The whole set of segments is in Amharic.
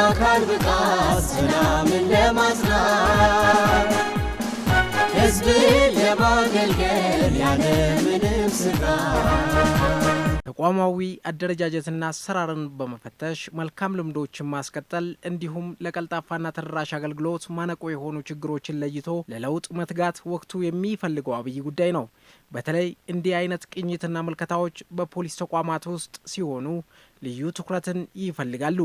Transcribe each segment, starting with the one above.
በአካል ብቃት ሰላምን ለማጽናት ሕዝብን ለማገልገል ያለምንም ስጋት ተቋማዊ አደረጃጀትና አሰራርን በመፈተሽ መልካም ልምዶችን ማስቀጠል እንዲሁም ለቀልጣፋና ተደራሽ አገልግሎት ማነቆ የሆኑ ችግሮችን ለይቶ ለለውጥ መትጋት ወቅቱ የሚፈልገው አብይ ጉዳይ ነው። በተለይ እንዲህ አይነት ቅኝትና ምልከታዎች በፖሊስ ተቋማት ውስጥ ሲሆኑ ልዩ ትኩረትን ይፈልጋሉ።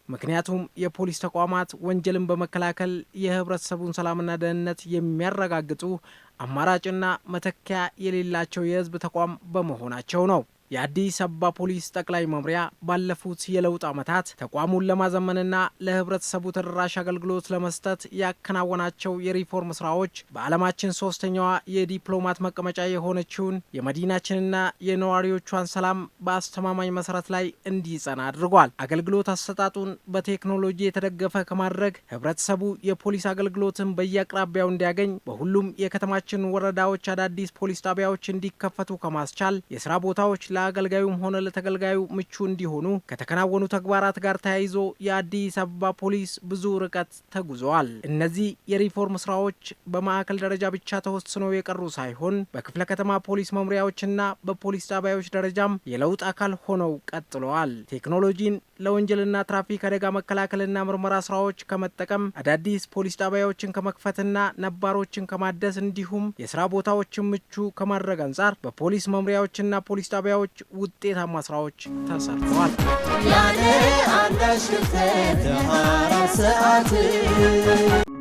ምክንያቱም የፖሊስ ተቋማት ወንጀልን በመከላከል የህብረተሰቡን ሰላምና ደህንነት የሚያረጋግጡ አማራጭና መተኪያ የሌላቸው የህዝብ ተቋም በመሆናቸው ነው። የአዲስ አበባ ፖሊስ ጠቅላይ መምሪያ ባለፉት የለውጥ ዓመታት ተቋሙን ለማዘመንና ለህብረተሰቡ ተደራሽ አገልግሎት ለመስጠት ያከናወናቸው የሪፎርም ስራዎች በዓለማችን ሶስተኛዋ የዲፕሎማት መቀመጫ የሆነችውን የመዲናችንና የነዋሪዎቿን ሰላም በአስተማማኝ መሰረት ላይ እንዲጸና አድርጓል። አገልግሎት አሰጣጡን በቴክኖሎጂ የተደገፈ ከማድረግ ህብረተሰቡ የፖሊስ አገልግሎትን በየአቅራቢያው እንዲያገኝ በሁሉም የከተማችን ወረዳዎች አዳዲስ ፖሊስ ጣቢያዎች እንዲከፈቱ ከማስቻል የስራ ቦታዎች ለአገልጋዩም ሆነ ለተገልጋዩ ምቹ እንዲሆኑ ከተከናወኑ ተግባራት ጋር ተያይዞ የአዲስ አበባ ፖሊስ ብዙ ርቀት ተጉዟል። እነዚህ የሪፎርም ስራዎች በማዕከል ደረጃ ብቻ ተወስነው የቀሩ ሳይሆን በክፍለ ከተማ ፖሊስ መምሪያዎችና በፖሊስ ጣቢያዎች ደረጃም የለውጥ አካል ሆነው ቀጥለዋል። ቴክኖሎጂን ለወንጀልና ትራፊክ አደጋ መከላከልና ምርመራ ስራዎች ከመጠቀም አዳዲስ ፖሊስ ጣቢያዎችን ከመክፈትና ነባሮችን ከማደስ እንዲሁም የስራ ቦታዎችን ምቹ ከማድረግ አንጻር በፖሊስ መምሪያዎችና ፖሊስ ጣቢያዎች ውጤታማ ስራዎች ተሰርተዋል። ያለ አንዳች ክፍተት 24 ሰዓት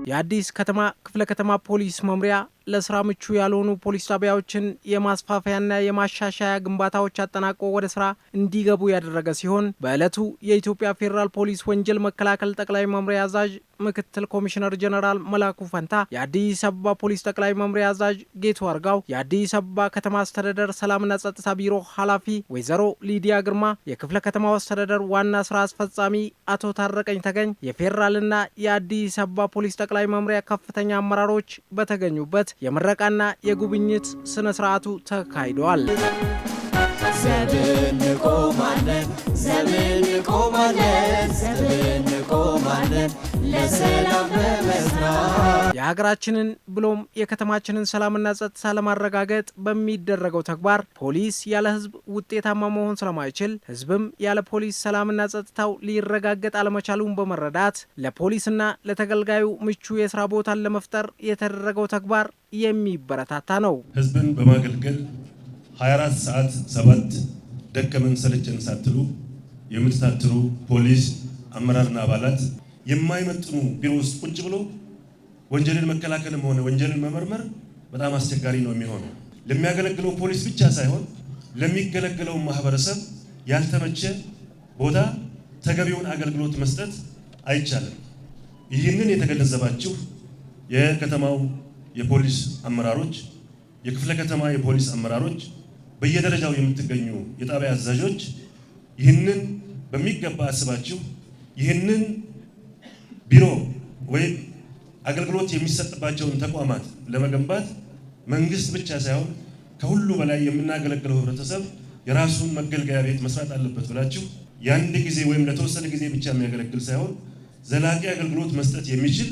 የአዲስ ከተማ ክፍለ ከተማ ፖሊስ መምሪያ ለስራ ምቹ ያልሆኑ ፖሊስ ጣቢያዎችን የማስፋፊያና የማሻሻያ ግንባታዎች አጠናቆ ወደ ስራ እንዲገቡ ያደረገ ሲሆን በዕለቱ የኢትዮጵያ ፌዴራል ፖሊስ ወንጀል መከላከል ጠቅላይ መምሪያ አዛዥ ምክትል ኮሚሽነር ጀነራል መላኩ ፈንታ፣ የአዲስ አበባ ፖሊስ ጠቅላይ መምሪያ አዛዥ ጌቱ አርጋው፣ የአዲስ አበባ ከተማ አስተዳደር ሰላምና ጸጥታ ቢሮ ኃላፊ ወይዘሮ ሊዲያ ግርማ፣ የክፍለ ከተማው አስተዳደር ዋና ስራ አስፈጻሚ አቶ ታረቀኝ ተገኝ፣ የፌዴራልና የአዲስ አበባ ፖሊስ ጠቅላይ መምሪያ ከፍተኛ አመራሮች በተገኙበት የምረቃና የጉብኝት ስነ ስርዓቱ ተካሂዷል። ዘብን ቆማለን ለሰላም በመስራት የሀገራችንን ብሎም የከተማችንን ሰላምና ጸጥታ ለማረጋገጥ በሚደረገው ተግባር ፖሊስ ያለ ህዝብ ውጤታማ መሆን ስለማይችል ህዝብም ያለ ፖሊስ ሰላምና ጸጥታው ሊረጋገጥ አለመቻሉን በመረዳት ለፖሊስና ለተገልጋዩ ምቹ የስራ ቦታን ለመፍጠር የተደረገው ተግባር የሚበረታታ ነው። ህዝብን በማገልገል 24 ሰዓት 7 ደከመን ሰለቸን ሳትሉ የምትታትሩ ፖሊስ አመራርና አባላት የማይመጥኑ ቢሮ ውስጥ ቁጭ ብሎ ወንጀልን መከላከልም ሆነ ወንጀልን መመርመር በጣም አስቸጋሪ ነው የሚሆነው። ለሚያገለግለው ፖሊስ ብቻ ሳይሆን ለሚገለገለው ማህበረሰብ ያልተመቸ ቦታ ተገቢውን አገልግሎት መስጠት አይቻልም። ይህንን የተገነዘባችሁ የከተማው የፖሊስ አመራሮች፣ የክፍለ ከተማ የፖሊስ አመራሮች፣ በየደረጃው የምትገኙ የጣቢያ አዛዦች ይህንን በሚገባ አስባችሁ ይህንን ቢሮ ወይም አገልግሎት የሚሰጥባቸውን ተቋማት ለመገንባት መንግስት ብቻ ሳይሆን ከሁሉ በላይ የምናገለግለው ህብረተሰብ የራሱን መገልገያ ቤት መስራት አለበት ብላችሁ የአንድ ጊዜ ወይም ለተወሰነ ጊዜ ብቻ የሚያገለግል ሳይሆን ዘላቂ አገልግሎት መስጠት የሚችል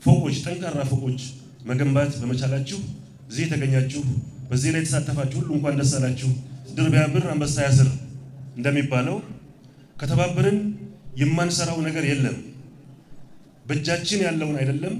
ፎቆች፣ ጠንካራ ፎቆች መገንባት በመቻላችሁ እዚህ የተገኛችሁ በዚህ ላይ የተሳተፋችሁ ሁሉ እንኳን ደስ አላችሁ። ድር ቢያብር አንበሳ ያስር እንደሚባለው ከተባበርን የማንሰራው ነገር የለም። በእጃችን ያለውን አይደለም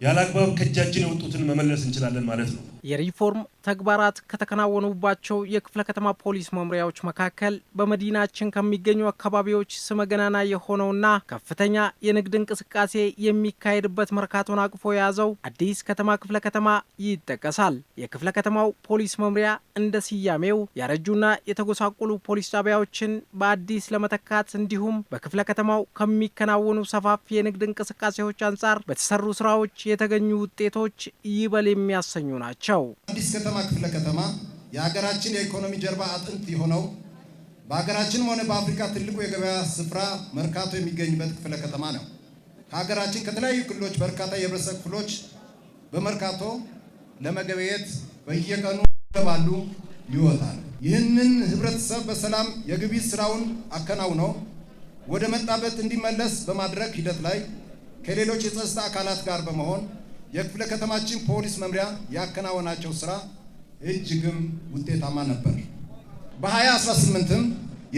ያላግባብ ከእጃችን የወጡትን መመለስ እንችላለን ማለት ነው። የሪፎርም ተግባራት ከተከናወኑባቸው የክፍለ ከተማ ፖሊስ መምሪያዎች መካከል በመዲናችን ከሚገኙ አካባቢዎች ስመገናና የሆነውና ከፍተኛ የንግድ እንቅስቃሴ የሚካሄድበት መርካቶን አቅፎ የያዘው አዲስ ከተማ ክፍለ ከተማ ይጠቀሳል። የክፍለ ከተማው ፖሊስ መምሪያ እንደ ስያሜው ያረጁና የተጎሳቆሉ ፖሊስ ጣቢያዎችን በአዲስ ለመተካት እንዲሁም በክፍለ ከተማው ከሚከናወኑ ሰፋፊ የንግድ እንቅስቃሴዎች አንጻር በተሰሩ ስራዎች የተገኙ ውጤቶች ይበል የሚያሰኙ ናቸው። አዲስ ከተማ ክፍለ ከተማ የሀገራችን የኢኮኖሚ ጀርባ አጥንት የሆነው በሀገራችንም ሆነ በአፍሪካ ትልቁ የገበያ ስፍራ መርካቶ የሚገኝበት ክፍለ ከተማ ነው። ከሀገራችን ከተለያዩ ክልሎች በርካታ የህብረተሰብ ክፍሎች በመርካቶ ለመገበየት በየቀኑ ይገባሉ፣ ይወጣሉ። ይህንን ህብረተሰብ በሰላም የግብይት ስራውን አከናውነው ወደ መጣበት እንዲመለስ በማድረግ ሂደት ላይ ከሌሎች የጸጥታ አካላት ጋር በመሆን የክፍለ ከተማችን ፖሊስ መምሪያ ያከናወናቸው ስራ እጅግም ውጤታማ ነበር። በ2018ም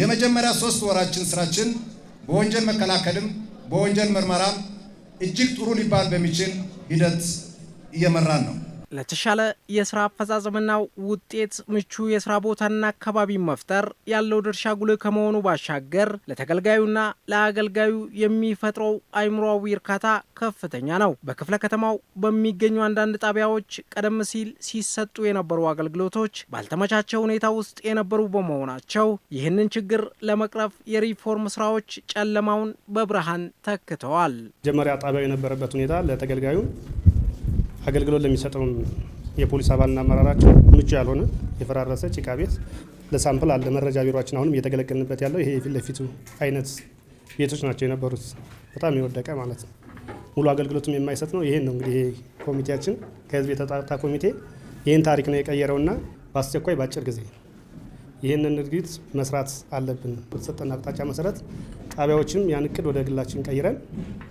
የመጀመሪያ 3 ወራችን ስራችን በወንጀል መከላከልም በወንጀል ምርመራም እጅግ ጥሩ ሊባል በሚችል ሂደት እየመራን ነው። ለተሻለ የስራ አፈጻጸምና ውጤት ምቹ የስራ ቦታና አካባቢ መፍጠር ያለው ድርሻ ጉልህ ከመሆኑ ባሻገር ለተገልጋዩና ለአገልጋዩ የሚፈጥረው አእምሮአዊ እርካታ ከፍተኛ ነው። በክፍለ ከተማው በሚገኙ አንዳንድ ጣቢያዎች ቀደም ሲል ሲሰጡ የነበሩ አገልግሎቶች ባልተመቻቸ ሁኔታ ውስጥ የነበሩ በመሆናቸው ይህንን ችግር ለመቅረፍ የሪፎርም ስራዎች ጨለማውን በብርሃን ተክተዋል። መጀመሪያ ጣቢያው የነበረበት ሁኔታ ለተገልጋዩ አገልግሎት ለሚሰጠውን የፖሊስ አባልና አመራራቸው ምቹ ያልሆነ የፈራረሰ ጭቃ ቤት ለሳምፕል አለ። መረጃ ቢሮአችን አሁንም እየተገለገልንበት ያለው ይሄ የፊት ለፊቱ አይነት ቤቶች ናቸው የነበሩት። በጣም የወደቀ ማለት ነው። ሙሉ አገልግሎትም የማይሰጥ ነው። ይሄን ነው እንግዲህ ይሄ ኮሚቴያችን ከህዝብ የተጣጣ ኮሚቴ ይህን ታሪክ ነው የቀየረውና በአስቸኳይ በአጭር ጊዜ ይህንን ድርጊት መስራት አለብን። በተሰጠን አቅጣጫ መሰረት ጣቢያዎችም ያን እቅድ ወደ ግላችን ቀይረን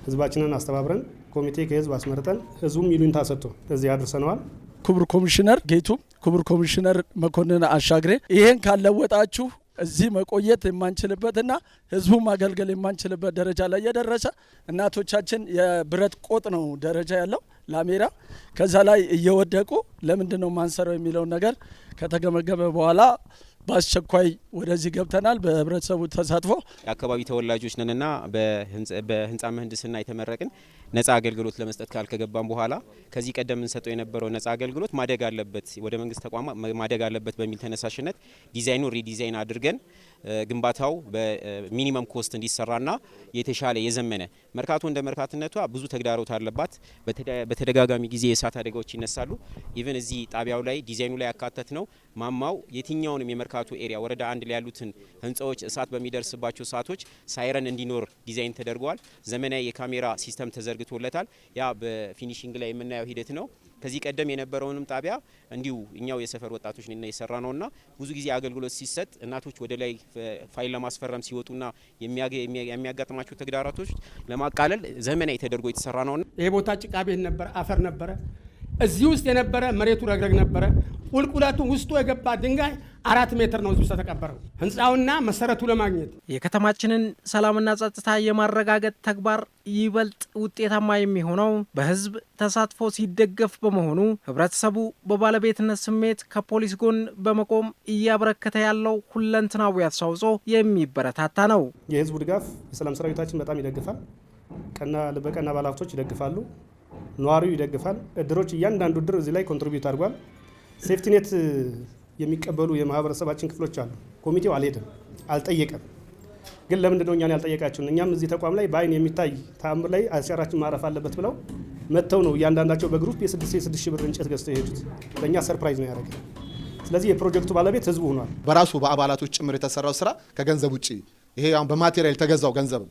ህዝባችንን አስተባብረን ኮሚቴ ከህዝብ አስመርጠን ህዝቡም ይሉኝታ ሰጥቶ እዚህ አድርሰነዋል። ክቡር ኮሚሽነር ጌቱ፣ ክቡር ኮሚሽነር መኮንን አሻግሬ ይሄን ካለወጣችሁ እዚህ መቆየት የማንችልበትና ህዝቡን ማገልገል የማንችልበት ደረጃ ላይ የደረሰ እናቶቻችን የብረት ቆጥ ነው ደረጃ ያለው ላሜራ ከዛ ላይ እየወደቁ ለምንድን ነው ማንሰራው የሚለውን ነገር ከተገመገመ በኋላ በአስቸኳይ ወደዚህ ገብተናል። በህብረተሰቡ ተሳትፎ የአካባቢ ተወላጆች ነንና በህንፃ ምህንድስና የተመረቅን ነፃ አገልግሎት ለመስጠት ከገባን በኋላ ከዚህ ቀደም እንሰጠው የነበረው ነፃ አገልግሎት ማደግ አለበት፣ ወደ መንግስት ተቋማት ማደግ አለበት በሚል ተነሳሽነት ዲዛይኑ ሪዲዛይን አድርገን ግንባታው በሚኒመም ኮስት እንዲሰራና የተሻለ የዘመነ መርካቶ እንደ መርካትነቷ ብዙ ተግዳሮት አለባት። በተደጋጋሚ ጊዜ የእሳት አደጋዎች ይነሳሉ። ኢቭን እዚህ ጣቢያው ላይ ዲዛይኑ ላይ ያካተት ነው ማማው የትኛውንም የመርካቶ ኤሪያ ወረዳ 1 ላይ ያሉትን ህንጻዎች እሳት በሚደርስባቸው ሰዓቶች ሳይረን እንዲኖር ዲዛይን ተደርጓል። ዘመናዊ የካሜራ ሲስተም ተዘርግቶለታል። ያ በፊኒሺንግ ላይ የምናየው ሂደት ነው። ከዚህ ቀደም የነበረውንም ጣቢያ እንዲሁ እኛው የሰፈር ወጣቶች ነን የሰራ ነውና ብዙ ጊዜ አገልግሎት ሲሰጥ እናቶች ወደ ላይ ፋይል ለማስፈረም ሲወጡና የሚያጋጥማቸው ተግዳሮቶች ለማቃለል ዘመናዊ ተደርጎ የተሰራ ነው። ይሄ ቦታ ጭቃ ቤት ነበረ፣ አፈር ነበረ። እዚህ ውስጥ የነበረ መሬቱ ረግረግ ነበረ። ቁልቁለቱ ውስጡ የገባ ድንጋይ 4 ሜትር ነው ውስጥ ተቀበረው ህንፃውና መሰረቱ ለማግኘት የከተማችንን ሰላምና ጸጥታ የማረጋገጥ ተግባር ይበልጥ ውጤታማ የሚሆነው በህዝብ ተሳትፎ ሲደገፍ በመሆኑ ህብረተሰቡ በባለቤትነት ስሜት ከፖሊስ ጎን በመቆም እያበረከተ ያለው ሁለንተናዊ አስተዋጽኦ የሚበረታታ ነው። የህዝቡ ድጋፍ የሰላም ሰራዊታችን በጣም ይደግፋል። በቀና ባለሀብቶች ይደግፋሉ። ነዋሪው ይደግፋል። እድሮች እያንዳንዱ እድር እዚህ ላይ ኮንትሪቢዩት አድርጓል። ሴፍቲኔት የሚቀበሉ የማህበረሰባችን ክፍሎች አሉ። ኮሚቴው አልሄደም፣ አልጠየቀም። ግን ለምንድን ነው እኛን ያልጠየቃችሁን? እኛም እዚህ ተቋም ላይ በአይን የሚታይ ተአምር ላይ አሻራችን ማረፍ አለበት ብለው መጥተው ነው እያንዳንዳቸው በግሩፕ የ6 ሺህ ብር እንጨት ገዝተው የሄዱት። ለእኛ ሰርፕራይዝ ነው ያደረገ። ስለዚህ የፕሮጀክቱ ባለቤት ህዝቡ ሆኗል። በራሱ በአባላቶች ጭምር የተሰራው ስራ ከገንዘብ ውጭ ይሄ አሁን በማቴሪያል የተገዛው ገንዘብ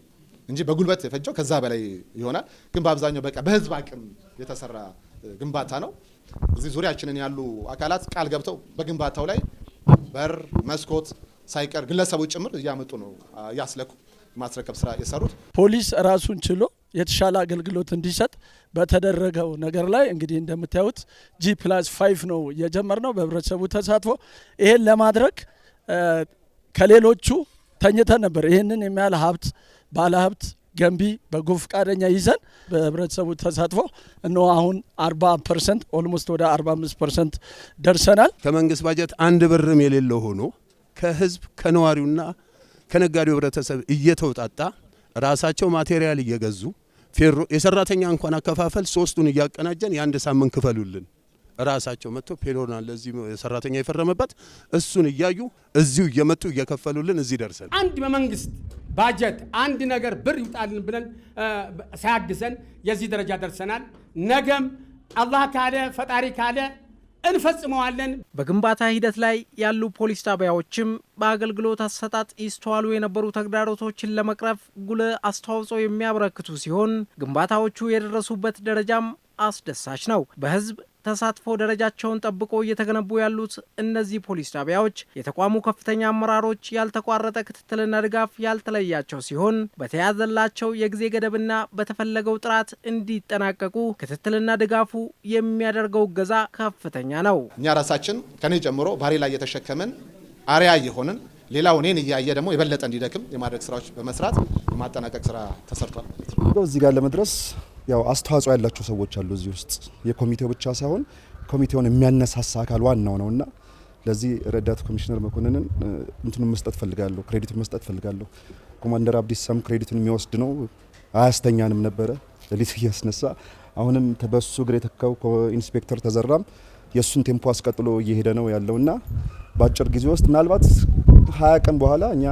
እንጂ በጉልበት የፈጀው ከዛ በላይ ይሆናል። ግን በአብዛኛው በቃ በህዝብ አቅም የተሰራ ግንባታ ነው። እዚህ ዙሪያችንን ያሉ አካላት ቃል ገብተው በግንባታው ላይ በር፣ መስኮት ሳይቀር ግለሰቦች ጭምር እያመጡ ነው ያስለኩ ማስረከብ ስራ የሰሩት። ፖሊስ ራሱን ችሎ የተሻለ አገልግሎት እንዲሰጥ በተደረገው ነገር ላይ እንግዲህ እንደምታዩት G+5 ነው የጀመርነው በህብረተሰቡ ተሳትፎ። ይሄን ለማድረግ ከሌሎቹ ተኝተን ነበር። ይህንን የሚያህል ሀብት ባለሀብት ገንቢ በጎ ፈቃደኛ ይዘን በህብረተሰቡ ተሳትፎ እነሆ አሁን 40% ኦልሞስት ወደ 45% ደርሰናል። ከመንግስት ባጀት 1 ብርም የሌለው ሆኖ ከህዝብ ከነዋሪውና ከነጋዴው ህብረተሰብ እየተውጣጣ ራሳቸው ማቴሪያል እየገዙ ፌሮ የሰራተኛ እንኳን አከፋፈል 3ቱን እያቀናጀን የ1 ሳምንት ክፈሉልን ራሳቸው መጥቶ ፔሎናል ለዚህ ሰራተኛ የፈረመበት እሱን እያዩ እዚሁ እየመጡ እየከፈሉልን እዚህ ደርሰን አንድ በመንግስት ባጀት አንድ ነገር ብር ይውጣልን ብለን ሳያግዘን የዚህ ደረጃ ደርሰናል። ነገም አላህ ካለ ፈጣሪ ካለ እንፈጽመዋለን። በግንባታ ሂደት ላይ ያሉ ፖሊስ ጣቢያዎችም በአገልግሎት አሰጣጥ ይስተዋሉ የነበሩ ተግዳሮቶችን ለመቅረፍ ጉልህ አስተዋጽኦ የሚያበረክቱ ሲሆን ግንባታዎቹ የደረሱበት ደረጃም አስደሳች ነው። በህዝብ ተሳትፎ ደረጃቸውን ጠብቆ እየተገነቡ ያሉት እነዚህ ፖሊስ ጣቢያዎች የተቋሙ ከፍተኛ አመራሮች ያልተቋረጠ ክትትልና ድጋፍ ያልተለያቸው ሲሆን በተያዘላቸው የጊዜ ገደብና በተፈለገው ጥራት እንዲጠናቀቁ ክትትልና ድጋፉ የሚያደርገው እገዛ ከፍተኛ ነው። እኛ ራሳችን ከኔ ጀምሮ ባሪ ላይ የተሸከመን አሪያ የሆነን ሌላው እኔን እያየ ደግሞ የበለጠ እንዲደክም የማድረግ ስራዎች በመስራት የማጠናቀቅ ስራ ተሰርቷል ማለት ነው። እዚህ ጋር ለመድረስ ያው አስተዋጽኦ ያላቸው ሰዎች አሉ እዚህ ውስጥ የኮሚቴው ብቻ ሳይሆን ኮሚቴውን የሚያነሳሳ አካል ዋናው ነውና ለዚህ ረዳት ኮሚሽነር መኮንንን እንትኑን መስጠት ፈልጋለሁ፣ ክሬዲቱን መስጠት ፈልጋለሁ። ኮማንደር አብዲሳም ክሬዲቱን የሚወስድ ነው። አያስተኛንም ነበረ ለሊት እያስነሳ አሁንም ተበሱ እግር የተካው ኢንስፔክተር ተዘራም የሱን ቴምፖ አስቀጥሎ እየሄደ ነው ያለውና በአጭር ጊዜ ውስጥ ምናልባት 20 ቀን በኋላ እኛ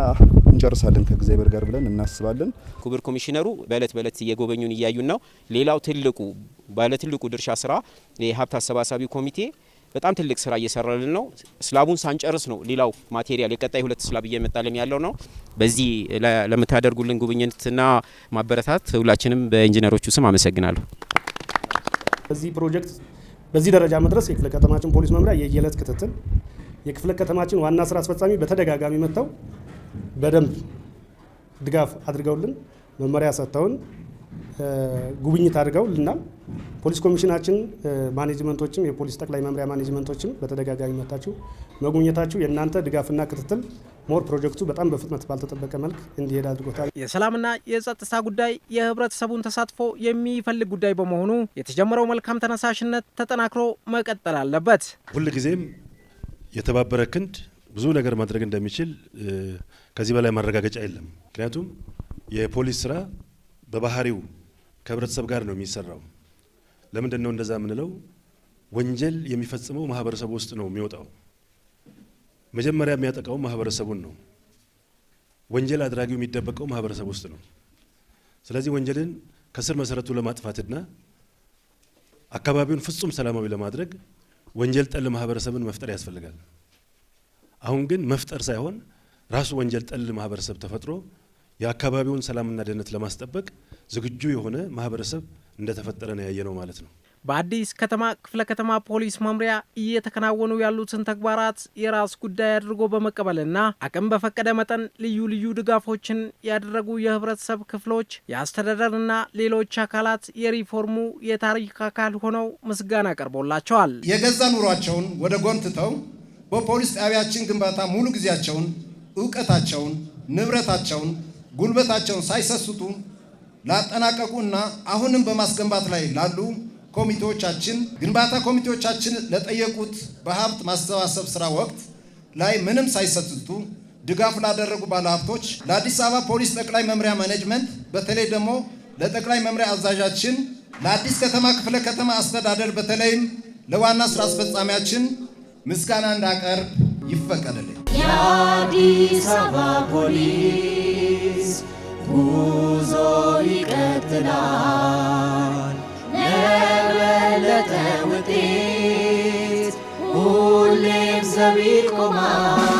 እንጨርሳለን ከእግዚአብሔር ጋር ብለን እናስባለን። ክቡር ኮሚሽነሩ በእለት እየጎበኙን እያዩን ነው። ሌላው ትልቁ ድርሻ ስራ የሀብት አሰባሳቢ ኮሚቴ በጣም ትልቅ ስራ እየሰራልን ነው። ስላቡን ሳንጨርስ ነው ሌላው ማቴሪያል የቀጣይ 2 ስላብ እየመጣልን ያለው ነው። በዚህ ለምታደርጉልን ጉብኝትና ማበረታት ሁላችንም በኢንጂነሮቹ ስም አመሰግናለሁ። በዚህ ፕሮጀክት በዚህ ደረጃ መድረስ የክፍለ ከተማችን ፖሊስ መምሪያ የየዕለት ክትትል የክፍለ ከተማችን ዋና ስራ አስፈጻሚ በተደጋጋሚ መጥተው በደንብ ድጋፍ አድርገውልን መመሪያ ሰጥተውን ጉብኝት አድርገውልናል። ፖሊስ ኮሚሽናችን ማኔጅመንቶችም የፖሊስ ጠቅላይ መምሪያ ማኔጅመንቶችም በተደጋጋሚ መጣችሁ መጉብኝታችሁ የእናንተ ድጋፍና ክትትል ሞር ፕሮጀክቱ በጣም በፍጥነት ባልተጠበቀ መልክ እንዲሄድ አድርጎታል። የሰላምና የጸጥታ ጉዳይ የህብረተሰቡን ተሳትፎ የሚፈልግ ጉዳይ በመሆኑ የተጀመረው መልካም ተነሳሽነት ተጠናክሮ መቀጠል አለበት። ሁልጊዜም የተባበረ ክንድ ብዙ ነገር ማድረግ እንደሚችል ከዚህ በላይ ማረጋገጫ የለም። ምክንያቱም የፖሊስ ስራ በባህሪው ከህብረተሰብ ጋር ነው የሚሰራው። ለምንድን ነው እንደዛ የምንለው? ወንጀል የሚፈጽመው ማህበረሰቡ ውስጥ ነው የሚወጣው። መጀመሪያ የሚያጠቃው ማህበረሰቡን ነው። ወንጀል አድራጊው የሚደበቀው ማህበረሰብ ውስጥ ነው። ስለዚህ ወንጀልን ከስር መሰረቱ ለማጥፋትና አካባቢውን ፍጹም ሰላማዊ ለማድረግ ወንጀል ጠል ማህበረሰብን መፍጠር ያስፈልጋል። አሁን ግን መፍጠር ሳይሆን ራሱ ወንጀል ጠል ማህበረሰብ ተፈጥሮ የአካባቢውን ሰላምና ደህንነት ለማስጠበቅ ዝግጁ የሆነ ማህበረሰብ እንደተፈጠረ ነው ያየነው ማለት ነው። በአዲስ ከተማ ክፍለ ከተማ ፖሊስ መምሪያ እየተከናወኑ ያሉትን ተግባራት የራስ ጉዳይ አድርጎ በመቀበልና አቅም በፈቀደ መጠን ልዩ ድጋፎችን ያደረጉ የህብረተሰብ ክፍሎች፣ የአስተዳደርና ሌሎች አካላት የሪፎርሙ የታሪክ አካል ሆነው ምስጋና ቀርቦላቸዋል። የገዛ ኑሯቸውን ወደ ጎን ትተው በፖሊስ ጣቢያችን ግንባታ ሙሉ ጊዜያቸውን፣ ዕውቀታቸውን፣ ንብረታቸውን፣ ጉልበታቸውን ሳይሰስቱ ላጠናቀቁና አሁንም በማስገንባት ላይ ላሉ ኮሚቴዎቻችን ግንባታ ኮሚቴዎቻችን ለጠየቁት በሀብት ማሰባሰብ ስራ ወቅት ላይ ምንም ሳይሰስቱ ድጋፍ ላደረጉ ባለሀብቶች ለአዲስ አበባ ፖሊስ ጠቅላይ መምሪያ ማኔጅመንት በተለይ ደግሞ ለጠቅላይ መምሪያ አዛዣችን ለአዲስ ከተማ ክፍለ ከተማ አስተዳደር በተለይም ለዋና ስራ አስፈጻሚያችን ምስጋና እንዳቀርብ ይፈቀድልኝ። የአዲስ አበባ ፖሊስ ጉዞ ይቀጥላል። ለበለጠ ውጤት ሁሌም ዘብ ይቆማል።